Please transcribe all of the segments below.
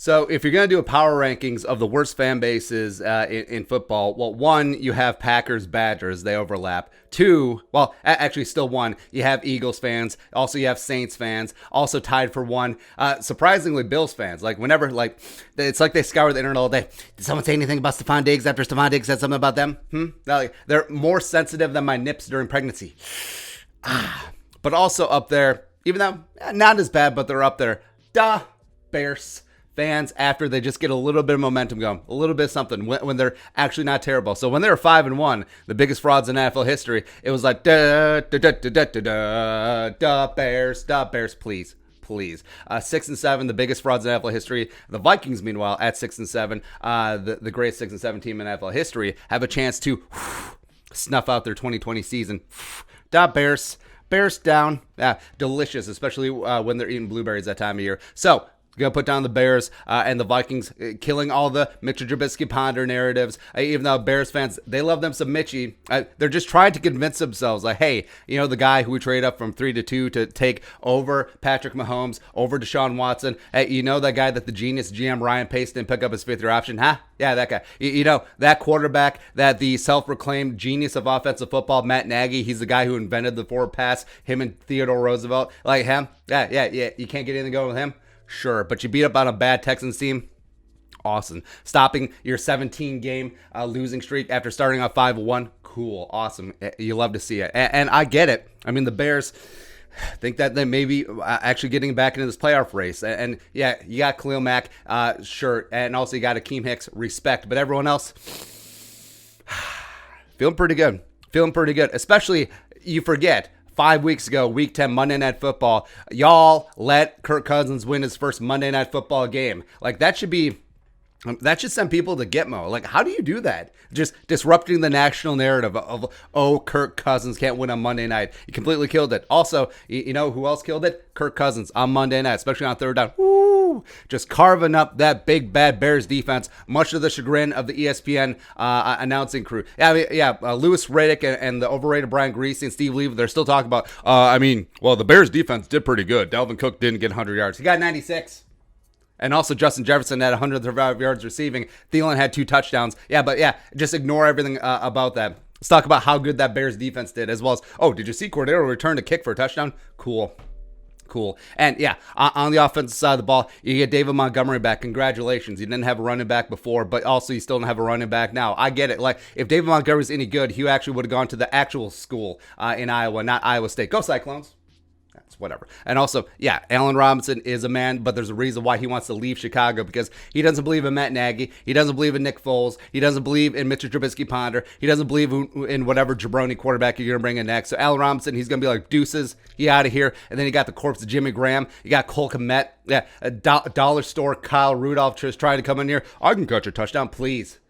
So if you're going to do a power rankings of the worst fan bases in football, well, one, you have Packers, Badgers. They overlap. Two, well, actually still one, you have Eagles fans. Also, you have Saints fans. Also tied for one, surprisingly, Bills fans. Like whenever, like, it's like they scour the internet all day. Did someone say anything about Stephon Diggs after Stephon Diggs said something about them? They're more sensitive than my nips during pregnancy. But also up there, even though not as bad, but they're up there. Bears fans after they just get a little bit of momentum going, a little bit of something when they're actually not terrible. So when they were 5-1, the biggest frauds in NFL history, it was like Bears, please. 6-7, the biggest frauds in NFL history. The Vikings, meanwhile, at 6-7, the greatest 6-7 team in NFL history, have a chance to snuff out their 2020 season. Bears down. Delicious, especially when they're eating blueberries that time of year. So going to put down the Bears and the Vikings, killing all the Mitchell Trubisky ponder narratives. Even though Bears fans, they love them some Mitchie. They're just trying to convince themselves, like, hey, you know, the guy who we trade up from 3-2 to take over Patrick Mahomes, over Deshaun Watson. Hey, you know that guy that the genius GM Ryan Pace didn't pick up his fifth-year option? Huh? Yeah, that guy. You know, that quarterback, that the self-proclaimed genius of offensive football, Matt Nagy, he's the guy who invented the forward pass, him and Theodore Roosevelt. Like him? Yeah. You can't get anything going with him? Sure, but you beat up on a bad Texans team. Awesome. Stopping your 17-game losing streak after starting off 5-1. Cool. Awesome. You love to see it. And I get it. I mean, the Bears think that they may be actually getting back into this playoff race. And yeah, you got Khalil Mack, sure. And also you got Akeem Hicks, respect. But everyone else, feeling pretty good. Especially, you forget, 5 weeks ago, Week 10, Monday Night Football, y'all let Kirk Cousins win his first Monday Night Football game. Like, that should send people to Gitmo. Like, how do you do that? Just disrupting the national narrative of Kirk Cousins can't win on Monday night. You completely killed it. Also, you know who else killed it? Kirk Cousins on Monday night, especially on third down. Woo! Just carving up that big, bad Bears defense, much to the chagrin of the ESPN announcing crew. Louis Riddick and the overrated Brian Greasy and Steve Levy, they're still talking about, the Bears defense did pretty good. Dalvin Cook didn't get 100 yards. He got 96. And also Justin Jefferson had 135 yards receiving. Thielen had 2 touchdowns. Just ignore everything about that. Let's talk about how good that Bears defense did, as well as, did you see Cordero return to kick for a touchdown? Cool. And on the offensive side of the ball, you get David Montgomery back. Congratulations. You didn't have a running back before, but also you still don't have a running back now. I get it. Like, if David Montgomery's any good, he actually would have gone to the actual school in Iowa, not Iowa State. Go Cyclones. That's whatever. And also, Allen Robinson is a man, but there's a reason why he wants to leave Chicago, because he doesn't believe in Matt Nagy. He doesn't believe in Nick Foles. He doesn't believe in Mitchell Trubisky Ponder. He doesn't believe in whatever jabroni quarterback you're going to bring in next. So Allen Robinson, he's going to be like, deuces, he out of here. And then you got the corpse of Jimmy Graham. You got Cole Kmet. A dollar store Kyle Rudolph just trying to come in here. I can catch a touchdown, please.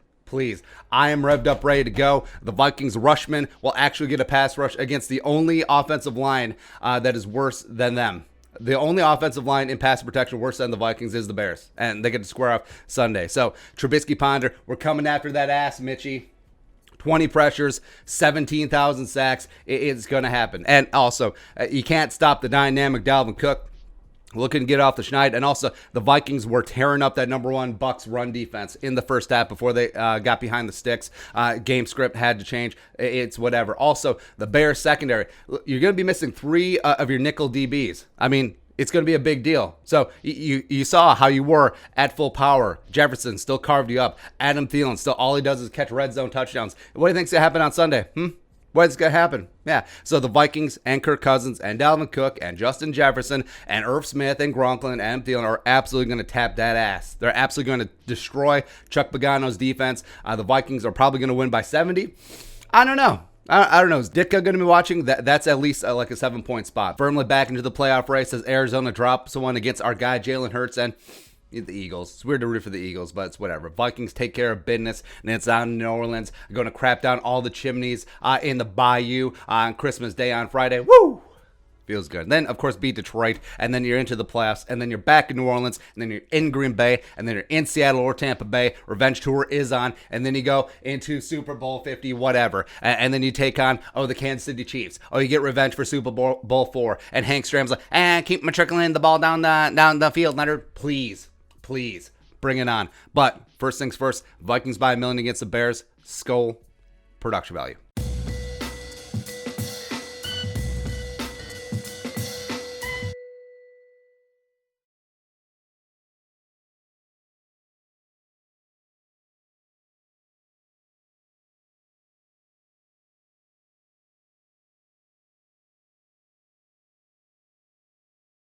I am revved up, ready to go. The Vikings rushman will actually get a pass rush against the only offensive line that is worse than them. The only offensive line in pass protection worse than the Vikings is the Bears. And they get to square off Sunday. So, Trubisky Ponder, we're coming after that ass, Mitchie. 20 pressures, 17,000 sacks. It's going to happen. And also, you can't stop the dynamic Dalvin Cook. Looking to get off the schneid. And also, the Vikings were tearing up that number 1 Bucs run defense in the first half before they got behind the sticks. Game script had to change. It's whatever. Also, the Bears secondary. You're going to be missing 3 of your nickel DBs. I mean, it's going to be a big deal. So you saw how you were at full power. Jefferson still carved you up. Adam Thielen, still all he does is catch red zone touchdowns. What do you think's going to happen on Sunday? What's going to happen? So the Vikings and Kirk Cousins and Dalvin Cook and Justin Jefferson and Irv Smith and Gronklin and Adam Thielen are absolutely going to tap that ass. They're absolutely going to destroy Chuck Pagano's defense. The Vikings are probably going to win by 70. I don't know. I don't know. Is Ditka going to be watching? That's at least like a 7-point spot. Firmly back into the playoff race as Arizona drops one against our guy Jalen Hurts and the Eagles. It's weird to root for the Eagles, but it's whatever. Vikings take care of business, and it's down in New Orleans. They're going to crap down all the chimneys in the Bayou on Christmas Day on Friday. Woo! Feels good. And then, of course, beat Detroit, and then you're into the playoffs, and then you're back in New Orleans, and then you're in Green Bay, and then you're in Seattle or Tampa Bay. Revenge tour is on, and then you go into Super Bowl 50, whatever. And then you take on, the Kansas City Chiefs. You get revenge for Super Bowl 4. And Hank Stram's like, keep matriculating the ball down the field, Leonard. Please. Bring it on. But first things first, Vikings by a million against the Bears. Skull production value.